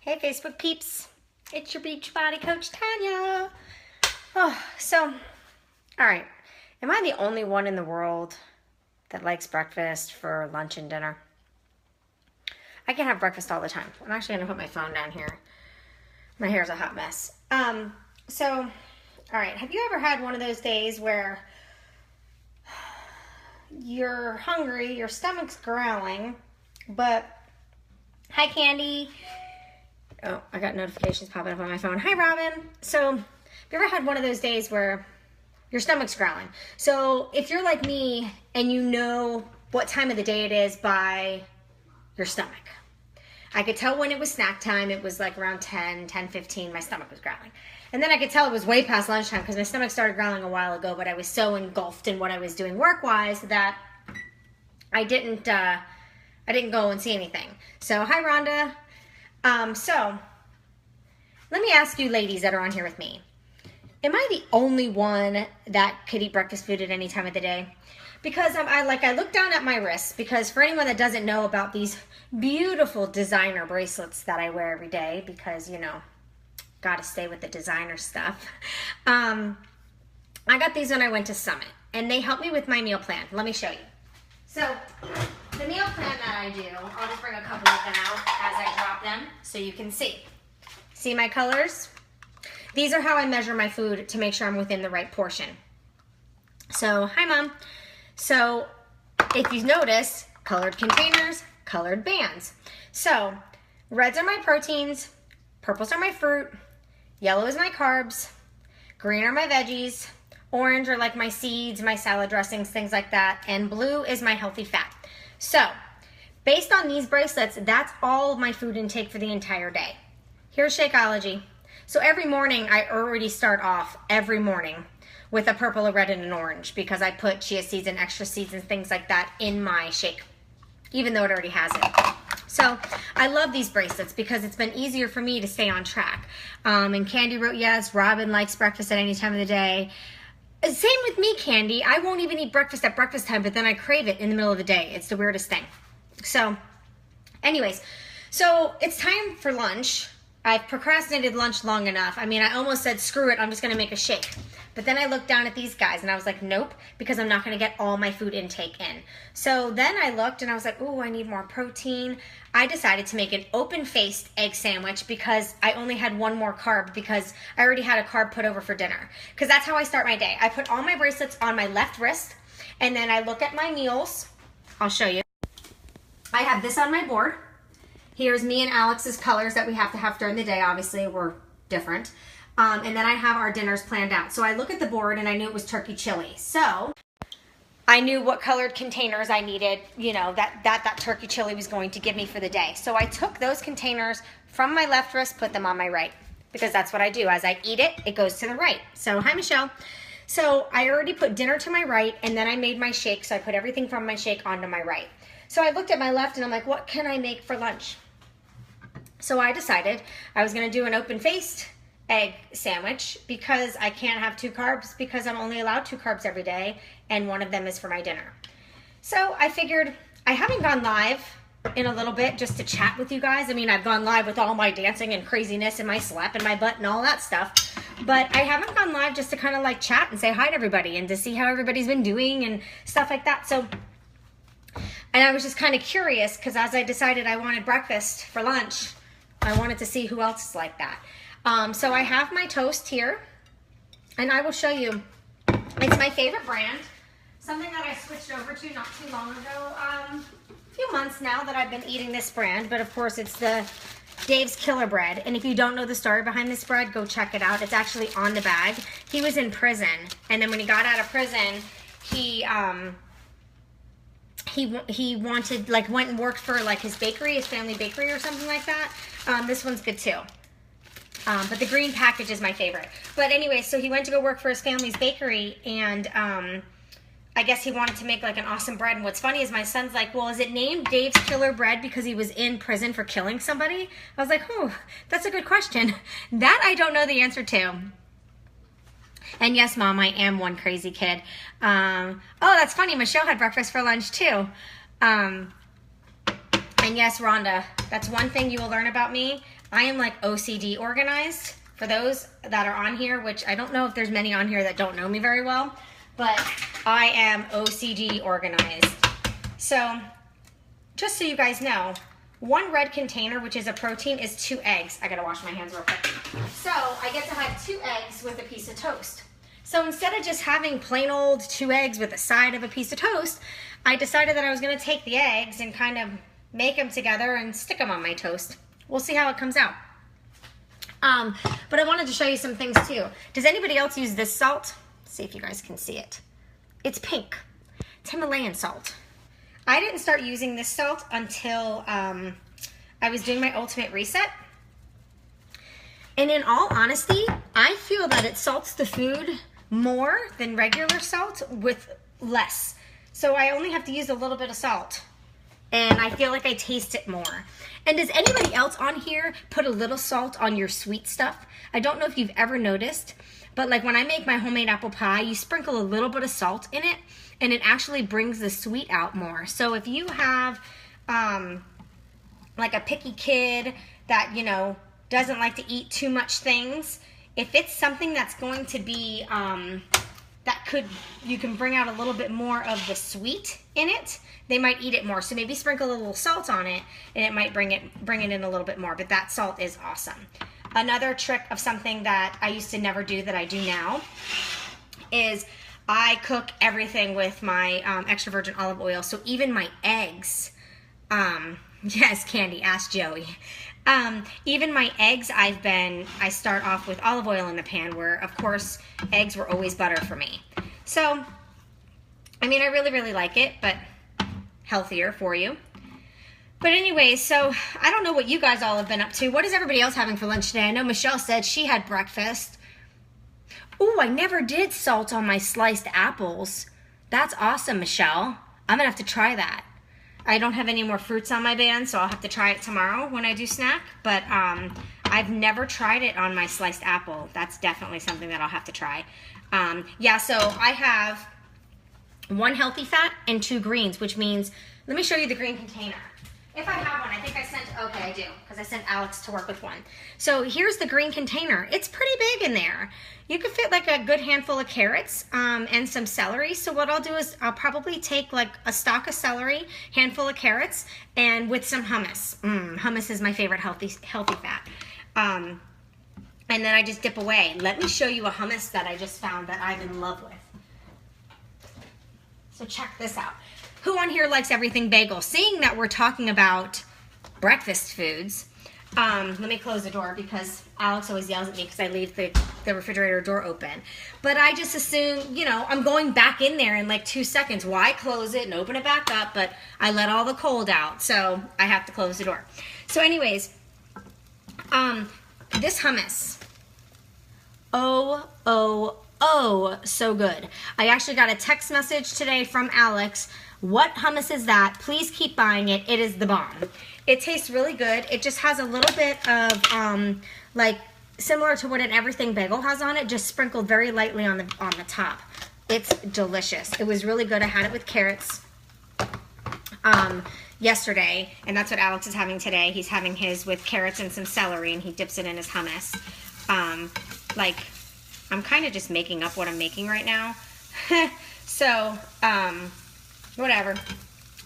Hey Facebook peeps, it's your Beachbody Coach Tanya. Oh, all right, am I the only one in the world that likes breakfast for lunch and dinner? I can have breakfast all the time. I'm actually gonna put my phone down here. My hair's a hot mess. All right, have you ever had one of those days where you're hungry, your stomach's growling, but, hi Candy. Oh, I got notifications popping up on my phone. Hi, Robin. So, have you ever had one of those days where your stomach's growling? So, if you're like me and you know what time of the day it is by your stomach. I could tell when it was snack time. It was like around 10:15, my stomach was growling. And then I could tell it was way past lunchtime because my stomach started growling a while ago, but I was so engulfed in what I was doing work-wise that I didn't go and see anything. So, hi, Rhonda. So, let me ask you ladies that are on here with me. Am I the only one that could eat breakfast food at any time of the day? Because I look down at my wrists, because for anyone that doesn't know about these beautiful designer bracelets that I wear every day, because, you know, gotta stay with the designer stuff. I got these when I went to Summit, and they helped me with my meal plan. Let me show you. So, the meal plan that I do, I'll just bring a couple of them out as I drop them so you can see. See my colors? These are how I measure my food to make sure I'm within the right portion. So, hi Mom. So, if you notice, colored containers, colored bands. So, reds are my proteins, purples are my fruit, yellow is my carbs, green are my veggies, orange are like my seeds, my salad dressings, things like that, and blue is my healthy fat. So, based on these bracelets, that's all of my food intake for the entire day. Here's Shakeology. So every morning, I already start off every morning with a purple, a red, and an orange because I put chia seeds and extra seeds and things like that in my shake, even though it already has it. So I love these bracelets because it's been easier for me to stay on track. And Candy wrote, yes, Robin likes breakfast at any time of the day. Same with me, Candy. I won't even eat breakfast at breakfast time, but then I crave it in the middle of the day. It's the weirdest thing. So, anyways, so it's time for lunch. I've procrastinated lunch long enough. I mean, I almost said, screw it, I'm just going to make a shake. But then I looked down at these guys and I was like, nope, because I'm not going to get all my food intake in. So then I looked and I was like, ooh, I need more protein. I decided to make an open-faced egg sandwich because I only had one more carb because I already had a carb put over for dinner. Because that's how I start my day. I put all my bracelets on my left wrist and then I look at my meals. I'll show you. I have this on my board. Here's me and Alex's colors that we have to have during the day. Obviously, we're different. And then I have our dinners planned out. So I look at the board and I knew it was turkey chili. So I knew what colored containers I needed, you know, that turkey chili was going to give me for the day. So I took those containers from my left wrist, put them on my right, because that's what I do. As I eat it, it goes to the right. So hi, Michelle. So I already put dinner to my right, and then I made my shake. So I put everything from my shake onto my right. So I looked at my left and I'm like, what can I make for lunch? So I decided I was going to do an open-faced egg sandwich because I can't have 2 carbs because I'm only allowed 2 carbs every day and one of them is for my dinner. So I figured I haven't gone live in a little bit just to chat with you guys. I mean, I've gone live with all my dancing and craziness and my slap in my butt and all that stuff, but I haven't gone live just to kind of like chat and say hi to everybody and to see how everybody's been doing and stuff like that. So, and I was just kind of curious because as I decided I wanted breakfast for lunch, I wanted to see who else is like that. So I have my toast here, and I will show you. It's my favorite brand, something that I switched over to not too long ago, a few months now that I've been eating this brand, but of course it's the Dave's Killer Bread. And if you don't know the story behind this bread, go check it out. It's actually on the bag. He was in prison, and then when he got out of prison, he wanted, like, went and worked for, like, his bakery, his family bakery or something like that. This one's good too. But the green package is my favorite. But anyway, so he went to go work for his family's bakery, and I guess he wanted to make, like, an awesome bread. And what's funny is my son's like, well, is it named Dave's Killer Bread because he was in prison for killing somebody? I was like, oh, that's a good question. That I don't know the answer to. And yes, Mom, I am one crazy kid. Oh, that's funny. Michelle had breakfast for lunch, too. And yes, Rhonda, that's one thing you will learn about me. I am like OCD organized. For those that are on here, which I don't know if there's many on here that don't know me very well, but I am OCD organized. So just so you guys know, one red container, which is a protein, is 2 eggs. I gotta wash my hands real quick. So I get to have 2 eggs with a piece of toast. So instead of just having plain old 2 eggs with a side of a piece of toast, I decided that I was gonna take the eggs and kind of make them together and stick them on my toast. We'll see how it comes out. But I wanted to show you some things too. Does anybody else use this salt? Let's see if you guys can see it. It's pink. It's Himalayan salt. I didn't start using this salt until I was doing my ultimate reset. And in all honesty, I feel that it salts the food more than regular salt with less. So I only have to use a little bit of salt. And I feel like I taste it more. And does anybody else on here put a little salt on your sweet stuff? I don't know if you've ever noticed, but like when I make my homemade apple pie, you sprinkle a little bit of salt in it, and it actually brings the sweet out more. So if you have like a picky kid that, you know, doesn't like to eat too much things, if it's something that's going to be, you can bring out a little bit more of the sweet in it, they might eat it more. So maybe sprinkle a little salt on it and it might bring it in a little bit more, but that salt is awesome. Another trick of something that I used to never do that I do now is I cook everything with my extra virgin olive oil. So even my eggs, yes, Candy, ask Joey. Even my eggs, I start off with olive oil in the pan, where of course eggs were always butter for me. So, I mean, I really, really like it, but healthier for you. But anyway, so I don't know what you guys all have been up to. What is everybody else having for lunch today? I know Michelle said she had breakfast. Ooh, I never did salt on my sliced apples. That's awesome, Michelle. I'm gonna have to try that. I don't have any more fruits on my band, so I'll have to try it tomorrow when I do snack. But I've never tried it on my sliced apple. That's definitely something that I'll have to try. Yeah, so I have 1 healthy fat and 2 greens, which means, let me show you the green container. If I have one, I think I sent, okay, I do, because I sent Alex to work with one. So here's the green container. It's pretty big in there. You could fit like a good handful of carrots and some celery. So what I'll do is I'll probably take like a stalk of celery, handful of carrots, and with some hummus. Hummus is my favorite healthy fat. And then I just dip away. Let me show you a hummus that I just found that I'm in love with. So check this out. Who on here likes everything bagel? Seeing that we're talking about breakfast foods, let me close the door because Alex always yells at me because I leave the refrigerator door open. But I just assume, you know, I'm going back in there in like 2 seconds. Why close it and open it back up? But I let all the cold out, so I have to close the door. So anyways, this hummus. Oh, so good. I actually got a text message today from Alex. What hummus is that? Please keep buying it. It is the bomb. It tastes really good. It just has a little bit of like similar to what an everything bagel has on it, just sprinkled very lightly on the top. It's delicious. It was really good. I had it with carrots yesterday, and that's what Alex is having today. He's having his with carrots and some celery, and he dips it in his hummus. Like, I'm kind of just making up what I'm making right now. So, whatever.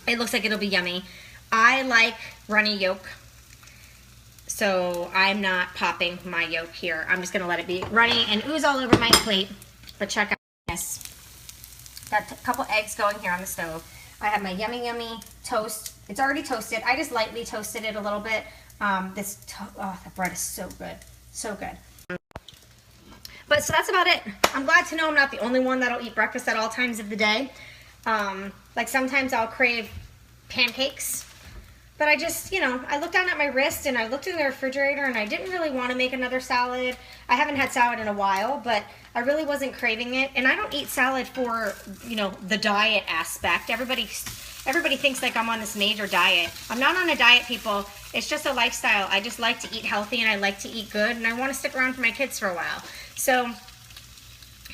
It looks like it'll be yummy. I like runny yolk, so I'm not popping my yolk here. I'm just going to let it be runny and ooze all over my plate. But check out this. Got a couple eggs going here on the stove. I have my yummy, yummy toast. It's already toasted. I just lightly toasted it a little bit. Oh, the bread is so good. So good. But so that's about it. I'm glad to know I'm not the only one that'll eat breakfast at all times of the day. Like sometimes I'll crave pancakes, but I just, you know, I looked down at my wrist and I looked in the refrigerator and I didn't really want to make another salad. I haven't had salad in a while, but I really wasn't craving it. And I don't eat salad for, you know, the diet aspect. Everybody thinks like I'm on this major diet. I'm not on a diet, people. It's just a lifestyle. I just like to eat healthy and I like to eat good and I want to stick around for my kids for a while. So,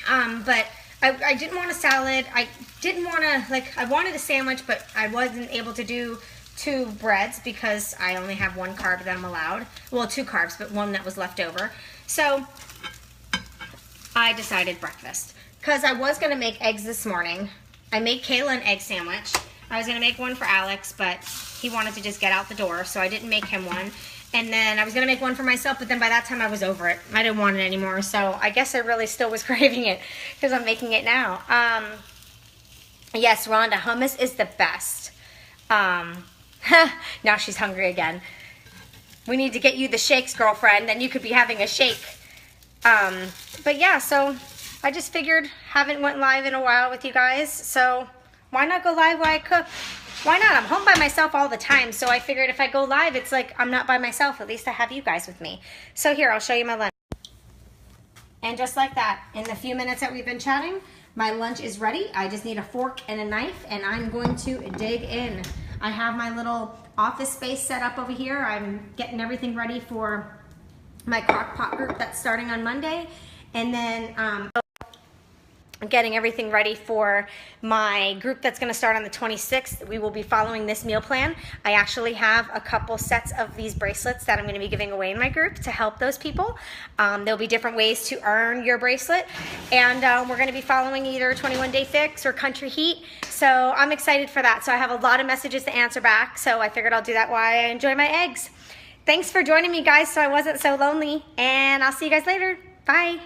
but I didn't want a salad. I didn't want to, like, I wanted a sandwich, but I wasn't able to do 2 breads because I only have 1 carb that I'm allowed. Well, 2 carbs, but 1 that was left over. So I decided breakfast because I was going to make eggs this morning. I made Kayla an egg sandwich. I was going to make one for Alex, but he wanted to just get out the door, so I didn't make him one. And then I was going to make one for myself, but then by that time I was over it. I didn't want it anymore, so I guess I really still was craving it because I'm making it now. Yes, Rhonda, hummus is the best. Now she's hungry again. We need to get you the shakes, girlfriend, then you could be having a shake. But yeah, so I just figured haven't went live in a while with you guys, so why not go live while I cook? Why not? I'm home by myself all the time, so I figured if I go live, it's like I'm not by myself. At least I have you guys with me. So here, I'll show you my lunch. And just like that, in the few minutes that we've been chatting, my lunch is ready. I just need a fork and a knife, and I'm going to dig in. I have my little office space set up over here. I'm getting everything ready for my crock pot group that's starting on Monday. And then I'm getting everything ready for my group that's going to start on the 26th. We will be following this meal plan. I actually have a couple sets of these bracelets that I'm going to be giving away in my group to help those people. There'll be different ways to earn your bracelet, and we're going to be following either 21 Day Fix or Country Heat. So I'm excited for that. So I have a lot of messages to answer back, so I figured I'll do that while I enjoy my eggs. Thanks for joining me, guys, so I wasn't so lonely, and I'll see you guys later. Bye.